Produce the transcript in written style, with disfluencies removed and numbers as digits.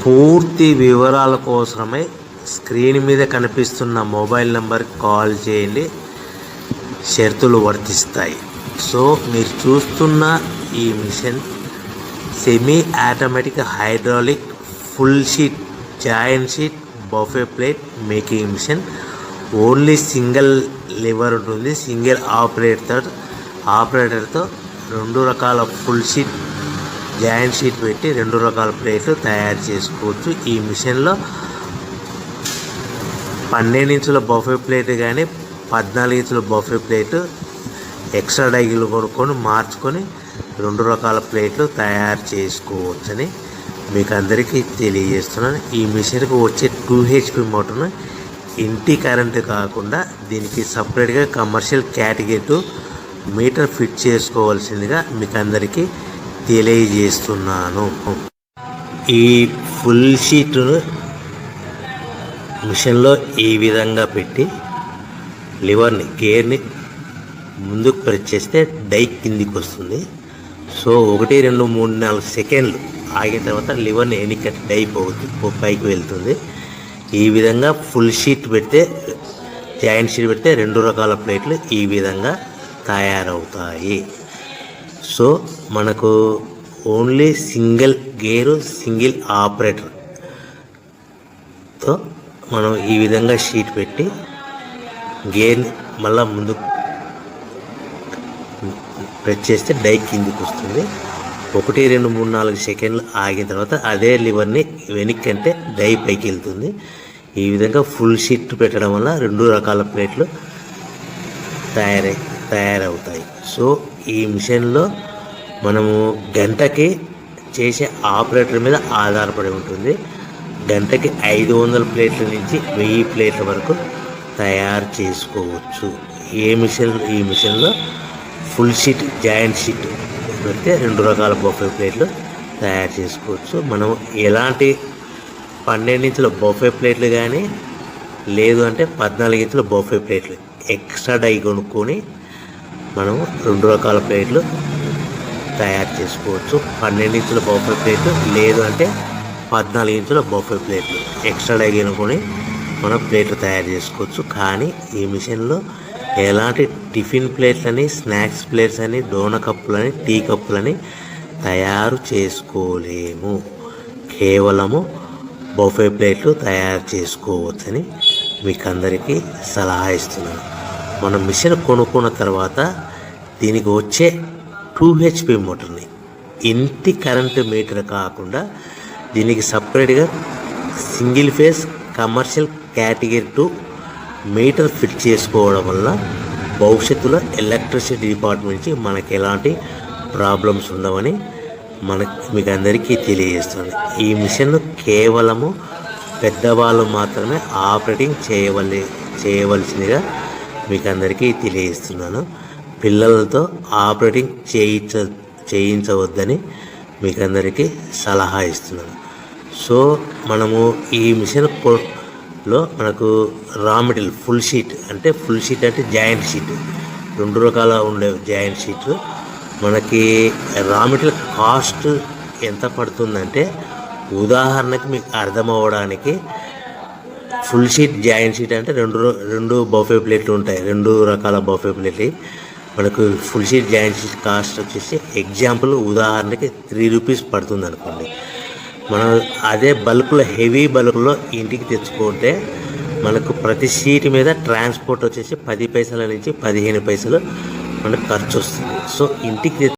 పూర్తి వివరాల కోసమై స్క్రీన్ మీద కనిపిస్తున్న మొబైల్ నెంబర్కి కాల్ చేయండి, షరతులు వర్తిస్తాయి. సో మీరు చూస్తున్న ఈ machine semi automatic hydraulic full sheet joint sheet buffet plate making machine. Only single lever ఉంటుంది. సింగిల్ ఆపరేటర్తో 2 రకాల ఫుల్ షీట్ జాయింట్ షీట్ పెట్టి 2 రకాల ప్లేట్లు తయారు చేసుకోవచ్చు. ఈ మిషన్లో 12 ఇంచుల బఫే ప్లేట్ కానీ 14 ఇంచుల బఫే ప్లేట్ ఎక్స్ట్రా డైలు కొనుక్కొని మార్చుకొని 2 రకాల ప్లేట్లు తయారు చేసుకోవచ్చని మీకు అందరికీ తెలియజేస్తున్నాను. ఈ మిషన్కి వచ్చే 2 HP మోటార్ను ఇంటి కరెంటు కాకుండా దీనికి సపరేట్గా కమర్షియల్ కేటగిరీ 2 మీటర్ ఫిట్ చేసుకోవాల్సిందిగా మీకు అందరికీ తెలియజేస్తున్నాను. ఈ ఫుల్ షీట్ను మిషన్లో ఈ విధంగా పెట్టి గేర్ని ముందుకు ప్రెస్ చేస్తే డై కిందికి వస్తుంది. సో 1 2 3 4 సెకండ్లు ఆగిన తర్వాత లివర్ని ఎన్నికట్టి డై పైకి వెళ్తుంది. ఈ విధంగా ఫుల్ షీట్ పెడితే జాయింట్ షీట్ పెడితే 2 రకాల ప్లేట్లు ఈ విధంగా తయారవుతాయి. సో మనకు ఓన్లీ సింగిల్ గేరు సింగిల్ ఆపరేటర్తో మనం ఈ విధంగా షీట్ పెట్టి గేర్ని మళ్ళీ ముందుకు ప్రెస్ చేస్తే డై కిందికి వస్తుంది. 1 2 3 4 సెకండ్లు ఆగిన తర్వాత అదే లివర్ని వెనక్కి అంటే డై పైకి వెళ్తుంది. ఈ విధంగా ఫుల్ షీట్ పెట్టడం వల్ల 2 రకాల ప్లేట్లు తయారవుతాయి. సో ఈ మిషన్లో మనము గంటకి చేసే ఆపరేటర్ మీద ఆధారపడి ఉంటుంది. గంటకి 500 ప్లేట్ల నుంచి 1000 ప్లేట్ల వరకు తయారు చేసుకోవచ్చు. ఈ మిషన్లో ఫుల్ షీట్ జాయింట్ షీట్ పెడితే 2 రకాల బఫే ప్లేట్లు తయారు చేసుకోవచ్చు. మనం ఎలాంటి 12 ఇంచుల బఫే ప్లేట్లు కానీ లేదు అంటే 14 ఇంచుల బఫే ప్లేట్లు ఎక్స్ట్రా డై కొనుక్కొని మనం 2 రకాల ప్లేట్లు తయారు చేసుకోవచ్చు. 12 ఇంచుల బఫే ప్లేట్లు లేదు అంటే 14 ఇంచుల బఫే ప్లేట్లు ఎక్స్ట్రా డై కొనుక్కొని మనం ప్లేట్లు తయారు చేసుకోవచ్చు. కానీ ఈ మిషన్లో ఎలాంటి టిఫిన్ ప్లేట్లని, స్నాక్స్ ప్లేట్స్ అని, డోనా కప్పులని, టీ కప్పులని తయారు చేసుకోలేము. కేవలము బఫే ప్లేట్లు తయారు చేసుకోవచ్చని మీకు అందరికీ సలహా ఇస్తున్నాను. మనం మిషన్ కొనుక్కున్న తర్వాత దీనికి వచ్చే 2 HP మోటార్ని ఇంటి కరెంటు మీటర్ కాకుండా దీనికి సపరేట్గా single phase commercial category 2 metre fit చేసుకోవడం వల్ల భవిష్యత్తులో ఎలక్ట్రిసిటీ డిపార్ట్మెంట్ నుంచి మనకి ఎలాంటి ప్రాబ్లమ్స్ ఉండవని మీకు అందరికీ తెలియజేస్తుంది. ఈ మిషన్ కేవలము పెద్దవాళ్ళు మాత్రమే ఆపరేటింగ్ చేయవలసిందిగా మీకు అందరికీ తెలియజేస్తున్నాను. పిల్లలతో ఆపరేటింగ్ చేయించవద్దని మీకు అందరికీ సలహా ఇస్తున్నాను. సో మనము ఈ మిషన్లో మనకు రా మెటీరియల్ ఫుల్ షీట్ అంటే జాయింట్ షీట్ 2 రకాల ఉండే జాయింట్ షీట్ మనకి రా మెటీరియల్ కాస్ట్ ఎంత పడుతుందంటే ఉదాహరణకి మీకు అర్థమవడానికి ఫుల్ షీట్ జాయింట్ షీట్ అంటే 2 బఫే ప్లేట్లు ఉంటాయి. 2 రకాల బఫే ప్లేట్లు మనకు full sheet joint sheet cost వచ్చేసి ఎగ్జాంపుల్ ఉదాహరణకి 3 రూపీస్ పడుతుంది అనుకోండి. మనం అదే బల్క్లో హెవీ బల్క్లో ఇంటికి తెచ్చుకుంటే మనకు ప్రతి షీట్ మీద ట్రాన్స్పోర్ట్ వచ్చేసి 10 పైసల నుంచి 15 పైసలు మనకు ఖర్చు వస్తుంది. సో ఇంటికి